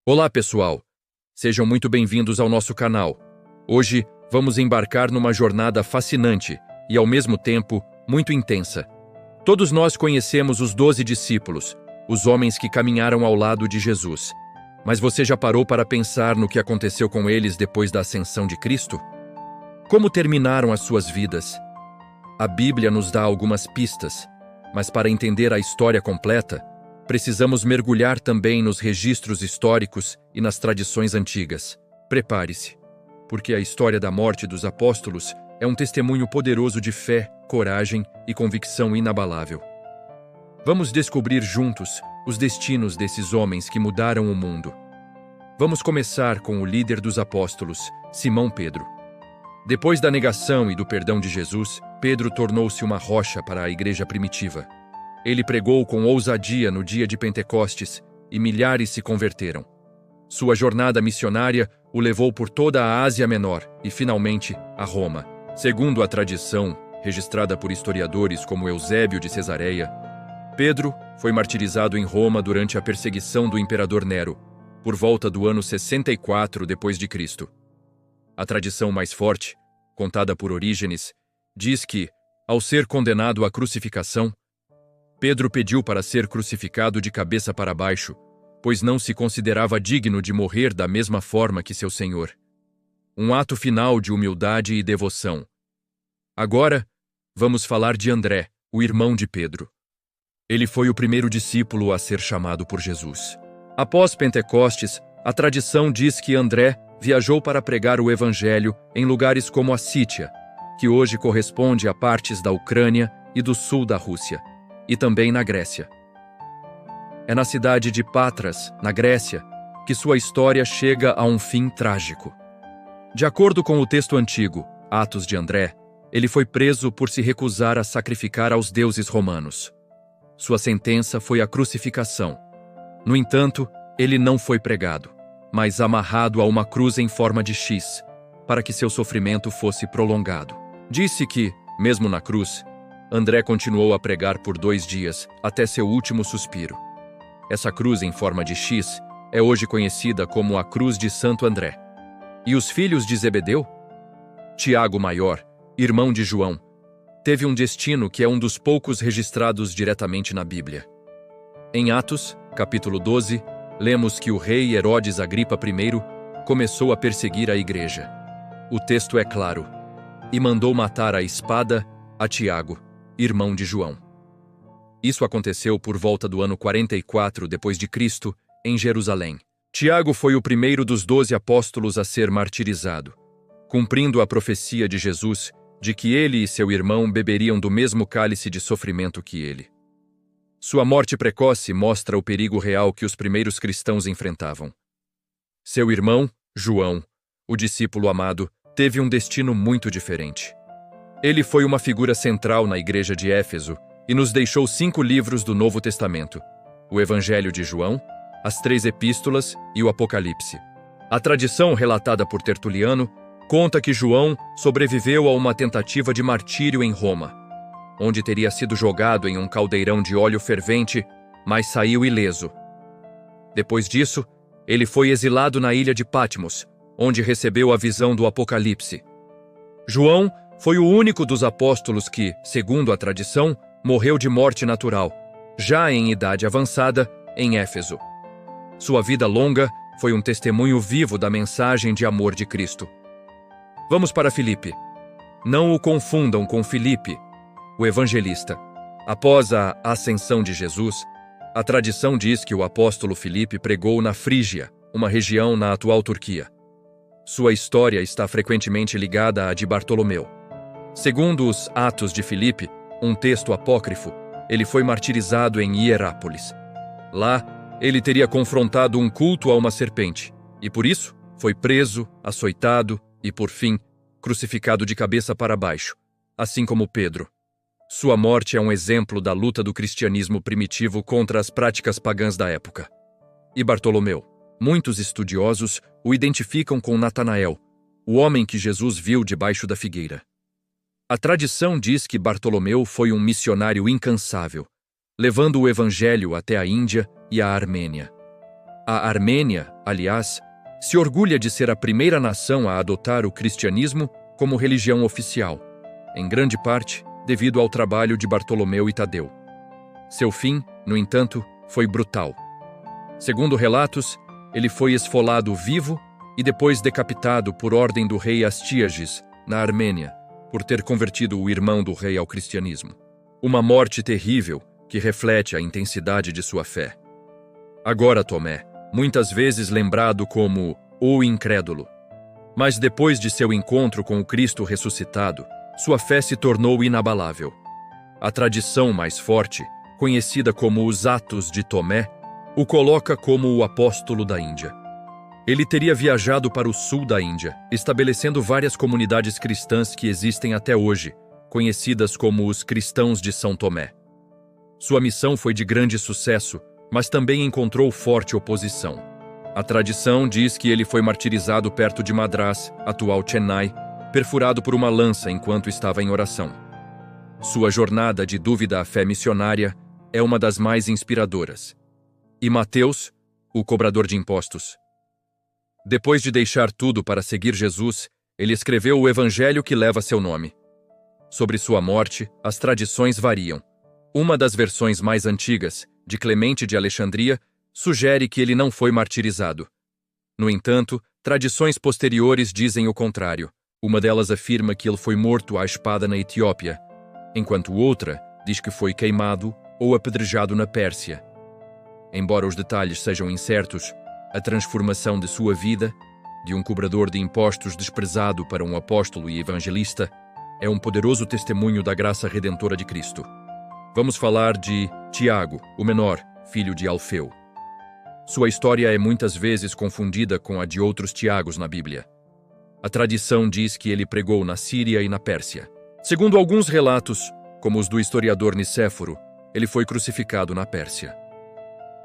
Olá, pessoal! Sejam muito bem-vindos ao nosso canal. Hoje, vamos embarcar numa jornada fascinante e, ao mesmo tempo, muito intensa. Todos nós conhecemos os 12 discípulos, os homens que caminharam ao lado de Jesus. Mas você já parou para pensar no que aconteceu com eles depois da ascensão de Cristo? Como terminaram as suas vidas? A Bíblia nos dá algumas pistas, mas para entender a história completa, precisamos mergulhar também nos registros históricos e nas tradições antigas. Prepare-se, porque a história da morte dos apóstolos é um testemunho poderoso de fé, coragem e convicção inabalável. Vamos descobrir juntos os destinos desses homens que mudaram o mundo. Vamos começar com o líder dos apóstolos, Simão Pedro. Depois da negação e do perdão de Jesus, Pedro tornou-se uma rocha para a igreja primitiva. Ele pregou com ousadia no dia de Pentecostes e milhares se converteram. Sua jornada missionária o levou por toda a Ásia Menor e, finalmente, a Roma. Segundo a tradição, registrada por historiadores como Eusébio de Cesareia, Pedro foi martirizado em Roma durante a perseguição do imperador Nero, por volta do ano 64 d.C. A tradição mais forte, contada por Orígenes, diz que, ao ser condenado à crucificação, Pedro pediu para ser crucificado de cabeça para baixo, pois não se considerava digno de morrer da mesma forma que seu Senhor. Um ato final de humildade e devoção. Agora, vamos falar de André, o irmão de Pedro. Ele foi o primeiro discípulo a ser chamado por Jesus. Após Pentecostes, a tradição diz que André viajou para pregar o Evangelho em lugares como a Sítia, que hoje corresponde a partes da Ucrânia e do sul da Rússia, e também na Grécia. É na cidade de Patras, na Grécia, que sua história chega a um fim trágico. De acordo com o texto antigo, Atos de André, ele foi preso por se recusar a sacrificar aos deuses romanos. Sua sentença foi a crucificação. No entanto, ele não foi pregado, mas amarrado a uma cruz em forma de X, para que seu sofrimento fosse prolongado. Disse que, mesmo na cruz, André continuou a pregar por 2 dias, até seu último suspiro. Essa cruz em forma de X é hoje conhecida como a Cruz de Santo André. E os filhos de Zebedeu? Tiago Maior, irmão de João, teve um destino que é um dos poucos registrados diretamente na Bíblia. Em Atos, capítulo 12, lemos que o rei Herodes Agripa I começou a perseguir a igreja. O texto é claro. E mandou matar à espada a Tiago, irmão de João. Isso aconteceu por volta do ano 44 d.C., em Jerusalém. Tiago foi o primeiro dos 12 apóstolos a ser martirizado, cumprindo a profecia de Jesus de que ele e seu irmão beberiam do mesmo cálice de sofrimento que ele. Sua morte precoce mostra o perigo real que os primeiros cristãos enfrentavam. Seu irmão, João, o discípulo amado, teve um destino muito diferente. Ele foi uma figura central na igreja de Éfeso e nos deixou 5 livros do Novo Testamento: o Evangelho de João, as 3 epístolas e o Apocalipse. A tradição relatada por Tertuliano conta que João sobreviveu a uma tentativa de martírio em Roma, onde teria sido jogado em um caldeirão de óleo fervente, mas saiu ileso. Depois disso, ele foi exilado na ilha de Patmos, onde recebeu a visão do Apocalipse. João foi o único dos apóstolos que, segundo a tradição, morreu de morte natural, já em idade avançada, em Éfeso. Sua vida longa foi um testemunho vivo da mensagem de amor de Cristo. Vamos para Filipe. Não o confundam com Filipe, o evangelista. Após a ascensão de Jesus, a tradição diz que o apóstolo Filipe pregou na Frígia, uma região na atual Turquia. Sua história está frequentemente ligada à de Bartolomeu. Segundo os Atos de Filipe, um texto apócrifo, ele foi martirizado em Hierápolis. Lá, ele teria confrontado um culto a uma serpente, e por isso foi preso, açoitado e, por fim, crucificado de cabeça para baixo, assim como Pedro. Sua morte é um exemplo da luta do cristianismo primitivo contra as práticas pagãs da época. E Bartolomeu? Muitos estudiosos o identificam com Natanael, o homem que Jesus viu debaixo da figueira. A tradição diz que Bartolomeu foi um missionário incansável, levando o evangelho até a Índia e a Armênia. A Armênia, aliás, se orgulha de ser a primeira nação a adotar o cristianismo como religião oficial, em grande parte devido ao trabalho de Bartolomeu e Tadeu. Seu fim, no entanto, foi brutal. Segundo relatos, ele foi esfolado vivo e depois decapitado por ordem do rei Astíages, na Armênia, por ter convertido o irmão do rei ao cristianismo. Uma morte terrível que reflete a intensidade de sua fé. Agora Tomé, muitas vezes lembrado como o incrédulo. Mas depois de seu encontro com o Cristo ressuscitado, sua fé se tornou inabalável. A tradição mais forte, conhecida como os Atos de Tomé, o coloca como o apóstolo da Índia. Ele teria viajado para o sul da Índia, estabelecendo várias comunidades cristãs que existem até hoje, conhecidas como os cristãos de São Tomé. Sua missão foi de grande sucesso, mas também encontrou forte oposição. A tradição diz que ele foi martirizado perto de Madrás, atual Chennai, perfurado por uma lança enquanto estava em oração. Sua jornada de dúvida à fé missionária é uma das mais inspiradoras. E Mateus, o cobrador de impostos. Depois de deixar tudo para seguir Jesus, ele escreveu o evangelho que leva seu nome. Sobre sua morte, as tradições variam. Uma das versões mais antigas, de Clemente de Alexandria, sugere que ele não foi martirizado. No entanto, tradições posteriores dizem o contrário. Uma delas afirma que ele foi morto à espada na Etiópia, enquanto outra diz que foi queimado ou apedrejado na Pérsia. Embora os detalhes sejam incertos, a transformação de sua vida, de um cobrador de impostos desprezado para um apóstolo e evangelista, é um poderoso testemunho da graça redentora de Cristo. Vamos falar de Tiago, o menor, filho de Alfeu. Sua história é muitas vezes confundida com a de outros Tiagos na Bíblia. A tradição diz que ele pregou na Síria e na Pérsia. Segundo alguns relatos, como os do historiador Nicéforo, ele foi crucificado na Pérsia.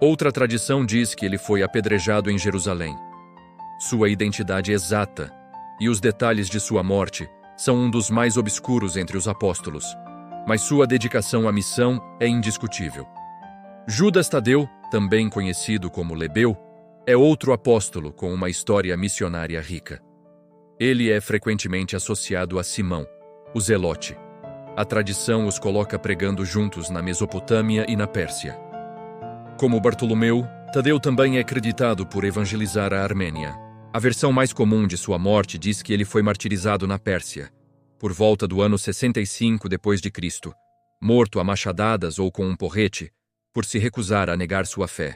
Outra tradição diz que ele foi apedrejado em Jerusalém. Sua identidade exata e os detalhes de sua morte são um dos mais obscuros entre os apóstolos, mas sua dedicação à missão é indiscutível. Judas Tadeu, também conhecido como Lebeu, é outro apóstolo com uma história missionária rica. Ele é frequentemente associado a Simão, o Zelote. A tradição os coloca pregando juntos na Mesopotâmia e na Pérsia. Como Bartolomeu, Tadeu também é acreditado por evangelizar a Armênia. A versão mais comum de sua morte diz que ele foi martirizado na Pérsia, por volta do ano 65 d.C., morto a machadadas ou com um porrete, por se recusar a negar sua fé.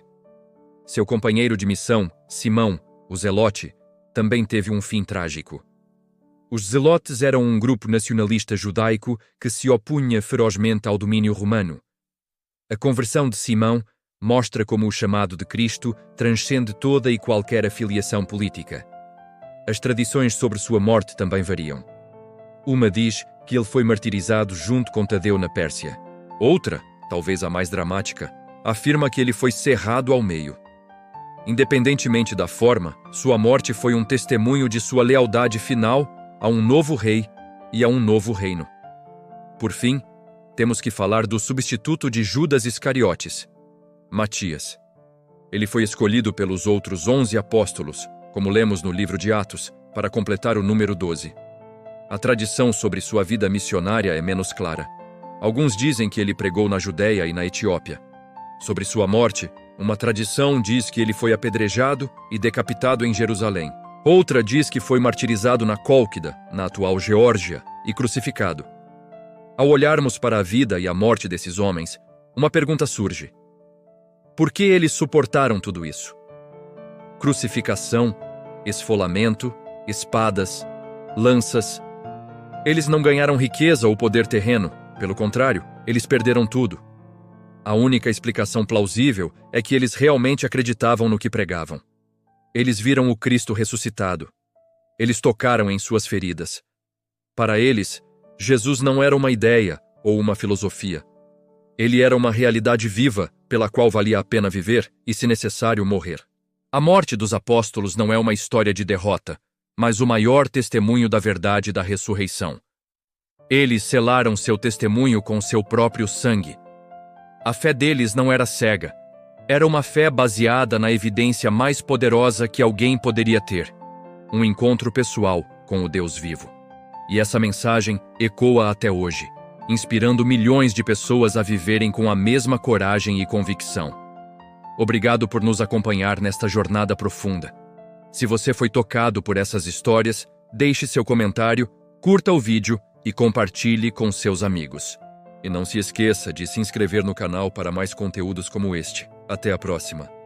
Seu companheiro de missão, Simão, o Zelote, também teve um fim trágico. Os Zelotes eram um grupo nacionalista judaico que se opunha ferozmente ao domínio romano. A conversão de Simão mostra como o chamado de Cristo transcende toda e qualquer afiliação política. As tradições sobre sua morte também variam. Uma diz que ele foi martirizado junto com Tadeu na Pérsia. Outra, talvez a mais dramática, afirma que ele foi cerrado ao meio. Independentemente da forma, sua morte foi um testemunho de sua lealdade final a um novo rei e a um novo reino. Por fim, temos que falar do substituto de Judas Iscariotes, Matias. Ele foi escolhido pelos outros 11 apóstolos, como lemos no livro de Atos, para completar o número 12. A tradição sobre sua vida missionária é menos clara. Alguns dizem que ele pregou na Judéia e na Etiópia. Sobre sua morte, uma tradição diz que ele foi apedrejado e decapitado em Jerusalém. Outra diz que foi martirizado na Cólquida, na atual Geórgia, e crucificado. Ao olharmos para a vida e a morte desses homens, uma pergunta surge. Por que eles suportaram tudo isso? Crucificação, esfolamento, espadas, lanças. Eles não ganharam riqueza ou poder terreno, pelo contrário, eles perderam tudo. A única explicação plausível é que eles realmente acreditavam no que pregavam. Eles viram o Cristo ressuscitado. Eles tocaram em suas feridas. Para eles, Jesus não era uma ideia ou uma filosofia. Ele era uma realidade viva pela qual valia a pena viver e, se necessário, morrer. A morte dos apóstolos não é uma história de derrota, mas o maior testemunho da verdade da ressurreição. Eles selaram seu testemunho com seu próprio sangue. A fé deles não era cega. Era uma fé baseada na evidência mais poderosa que alguém poderia ter: um encontro pessoal com o Deus vivo. E essa mensagem ecoa até hoje, inspirando milhões de pessoas a viverem com a mesma coragem e convicção. Obrigado por nos acompanhar nesta jornada profunda. Se você foi tocado por essas histórias, deixe seu comentário, curta o vídeo e compartilhe com seus amigos. E não se esqueça de se inscrever no canal para mais conteúdos como este. Até a próxima!